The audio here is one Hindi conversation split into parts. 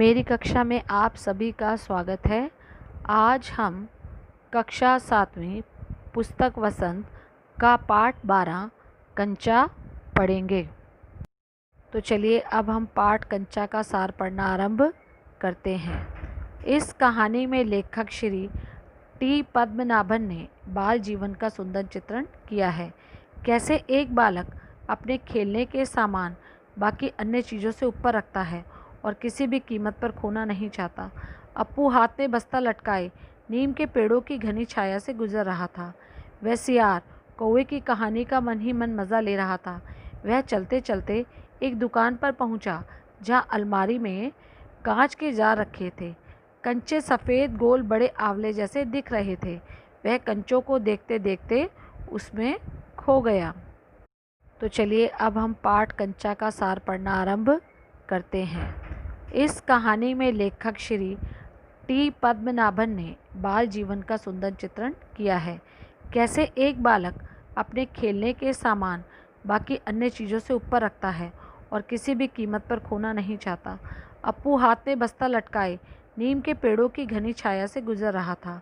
मेरी कक्षा में आप सभी का स्वागत है। आज हम कक्षा 7वीं पुस्तक वसंत का पाठ 12 कंचा पढ़ेंगे। तो चलिए अब हम पाठ कंचा का सार पढ़ना आरंभ करते हैं। इस कहानी में लेखक श्री टी पद्मनाभन ने बाल जीवन का सुंदर चित्रण किया है। कैसे एक बालक अपने खेलने के सामान बाकी अन्य चीज़ों से ऊपर रखता है और किसी भी कीमत पर खोना नहीं चाहता। अप्पू हाथ में बस्ता लटकाए नीम के पेड़ों की घनी छाया से गुजर रहा था। वह सियार कौवे की कहानी का मन ही मन मज़ा ले रहा था। वह चलते चलते एक दुकान पर पहुंचा जहां अलमारी में कांच के जार रखे थे। कंचे सफ़ेद गोल बड़े आंवले जैसे दिख रहे थे। वह कंचों को देखते देखते उसमें खो गया। तो चलिए अब हम पाठ कंचा का सार पढ़ना आरंभ करते हैं। इस कहानी में लेखक श्री टी पद्मनाभन ने बाल जीवन का सुंदर चित्रण किया है। कैसे एक बालक अपने खेलने के सामान बाकी अन्य चीज़ों से ऊपर रखता है और किसी भी कीमत पर खोना नहीं चाहता। अप्पू हाथ में बस्ता लटकाए नीम के पेड़ों की घनी छाया से गुजर रहा था।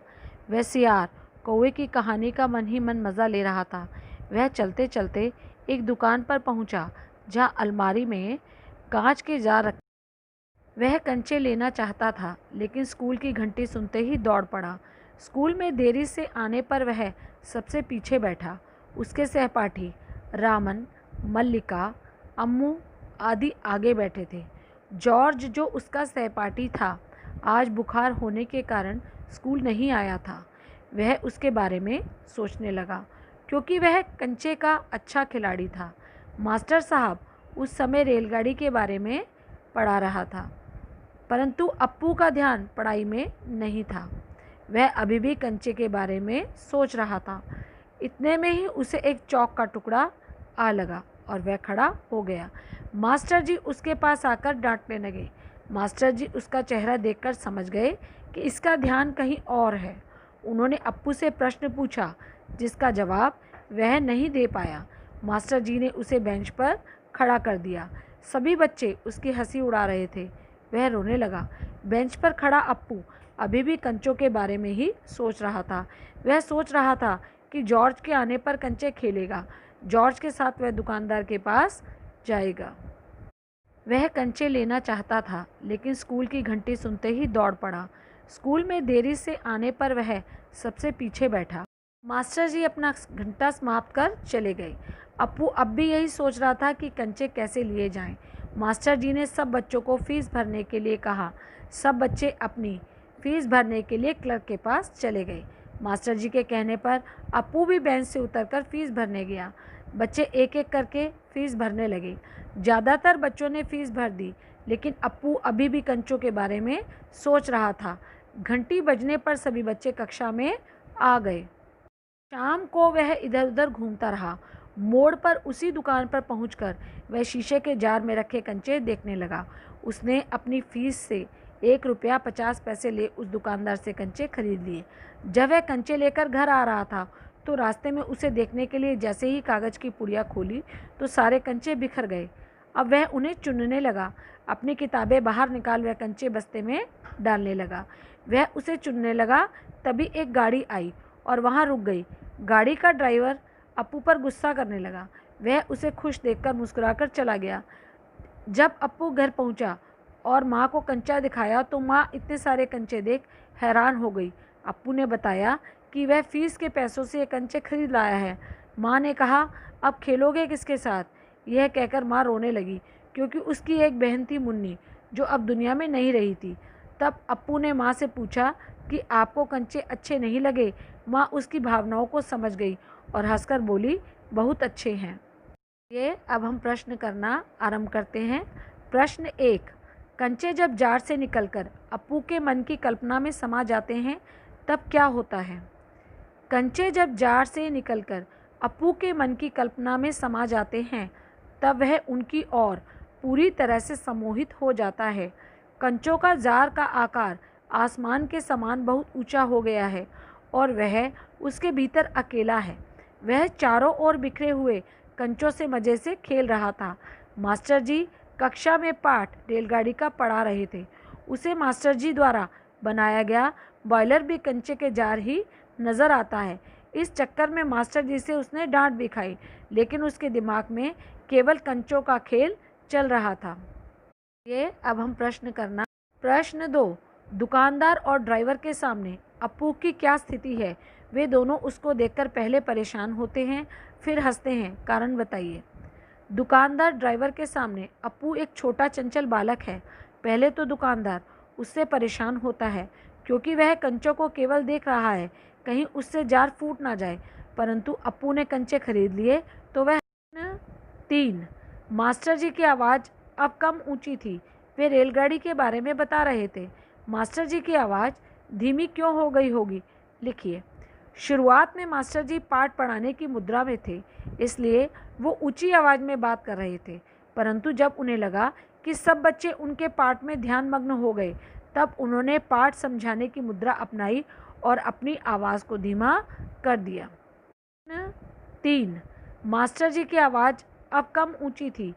वह सियार कौवे की कहानी का मन ही मन मज़ा ले रहा था। वह चलते चलते एक दुकान पर पहुंचा जहां अलमारी में कांच के जार रखे। वह कंचे लेना चाहता था लेकिन स्कूल की घंटी सुनते ही दौड़ पड़ा। स्कूल में देरी से आने पर वह सबसे पीछे बैठा। उसके सहपाठी रामन, मल्लिका, अम्मू आदि आगे बैठे थे। जॉर्ज जो उसका सहपाठी था आज बुखार होने के कारण स्कूल नहीं आया था। वह उसके बारे में सोचने लगा क्योंकि वह कंचे का अच्छा खिलाड़ी था। मास्टर साहब उस समय रेलगाड़ी के बारे में पढ़ा रहा था परंतु अप्पू का ध्यान पढ़ाई में नहीं था। वह अभी भी कंचे के बारे में सोच रहा था। इतने में ही उसे एक चौक का टुकड़ा आ लगा और वह खड़ा हो गया। मास्टर जी उसके पास आकर डांटने लगे। मास्टर जी उसका चेहरा देखकर समझ गए कि इसका ध्यान कहीं और है। उन्होंने अप्पू से प्रश्न पूछा जिसका जवाब वह नहीं दे पाया। मास्टर जी ने उसे बेंच पर खड़ा कर दिया। सभी बच्चे उसकी हंसी उड़ा रहे थे। वह रोने लगा। बेंच पर खड़ा अप्पू अभी भी कंचों के बारे में ही सोच रहा था। वह सोच रहा था कि जॉर्ज के आने पर कंचे खेलेगा। जॉर्ज के साथ वह दुकानदार के पास जाएगा। वह कंचे लेना चाहता था लेकिन स्कूल की घंटी सुनते ही दौड़ पड़ा। स्कूल में देरी से आने पर वह सबसे पीछे बैठा। मास्टर जी अपना घंटा समाप्त कर चले गए। अप्पू अब भी यही सोच रहा था कि कंचे कैसे लिए जाएं। मास्टर जी ने सब बच्चों को फीस भरने के लिए कहा। सब बच्चे अपनी फीस भरने के लिए क्लर्क के पास चले गए। मास्टर जी के कहने पर अप्पू भी बेंच से उतरकर फीस भरने गया। बच्चे एक एक करके फीस भरने लगे। ज़्यादातर बच्चों ने फीस भर दी लेकिन अप्पू अभी भी कंचों के बारे में सोच रहा था। घंटी बजने पर सभी बच्चे कक्षा में आ गए। शाम को वह इधर उधर घूमता रहा। मोड़ पर उसी दुकान पर पहुंचकर वह शीशे के जार में रखे कंचे देखने लगा। उसने अपनी फीस से 1 रुपया 50 पैसे ले उस दुकानदार से कंचे खरीद लिए। जब वह कंचे लेकर घर आ रहा था तो रास्ते में उसे देखने के लिए जैसे ही कागज़ की पुड़िया खोली तो सारे कंचे बिखर गए। अब वह उन्हें चुनने लगा। अपनी किताबें बाहर निकाल वह कंचे बस्ते में डालने लगा। वह उसे चुनने लगा तभी एक गाड़ी आई और वहाँ रुक गई। गाड़ी का ड्राइवर अप्पू पर गुस्सा करने लगा। वह उसे खुश देखकर मुस्कुराकर चला गया। जब अप्पू घर पहुंचा और माँ को कंचा दिखाया तो माँ इतने सारे कंचे देख हैरान हो गई। अप्पू ने बताया कि वह फीस के पैसों से ये कंचे खरीद लाया है। माँ ने कहा, अब खेलोगे किसके साथ? यह कहकर माँ रोने लगी क्योंकि उसकी एक बहन थी मुन्नी जो अब दुनिया में नहीं रही थी। तब अप्पू ने माँ से पूछा कि आपको कंचे अच्छे नहीं लगे? माँ उसकी भावनाओं को समझ गई और हंसकर बोली, बहुत अच्छे हैं। ये अब हम प्रश्न करना आरंभ करते हैं। प्रश्न 1, कंचे जब जार से निकलकर अप्पू के मन की कल्पना में समा जाते हैं तब क्या होता है? कंचे जब जार से निकलकर अप्पू के मन की कल्पना में समा जाते हैं तब वह उनकी ओर पूरी तरह से सम्मोहित हो जाता है। कंचों का जार का आकार आसमान के समान बहुत ऊंचा हो गया है और वह उसके भीतर अकेला है। वह चारों ओर बिखरे हुए कंचों से मज़े से खेल रहा था। मास्टर जी कक्षा में पाठ रेलगाड़ी का पढ़ा रहे थे। उसे मास्टर जी द्वारा बनाया गया बॉयलर भी कंचे के जार ही नज़र आता है। इस चक्कर में मास्टर जी से उसने डांट भी खाई, लेकिन उसके दिमाग में केवल कंचों का खेल चल रहा था। ये अब हम प्रश्न करना। प्रश्न 2, दुकानदार और ड्राइवर के सामने अप्पू की क्या स्थिति है? वे दोनों उसको देखकर पहले परेशान होते हैं, फिर हंसते हैं। कारण बताइए। दुकानदार ड्राइवर के सामने अप्पू एक छोटा चंचल बालक है। पहले तो दुकानदार उससे परेशान होता है, क्योंकि वह कंचों को केवल देख रहा है, कहीं उससे जार फूट ना जाए। परंतु अप्पू ने कंचे खरीद लिए तो वह 3, मास्टर जी की आवाज़ अब कम ऊंची थी। वे रेलगाड़ी के बारे में बता रहे थे। मास्टर जी की आवाज़ धीमी क्यों हो गई होगी? लिखिए। शुरुआत में मास्टर जी पाठ पढ़ाने की मुद्रा में थे, इसलिए वो ऊंची आवाज़ में बात कर रहे थे। परंतु जब उन्हें लगा कि सब बच्चे उनके पाठ में ध्यान मग्न हो गए, तब उन्होंने पाठ समझाने की मुद्रा अपनाई और अपनी आवाज़ को धीमा कर दिया। 3, मास्टर जी की आवाज़ अब कम ऊंची थी।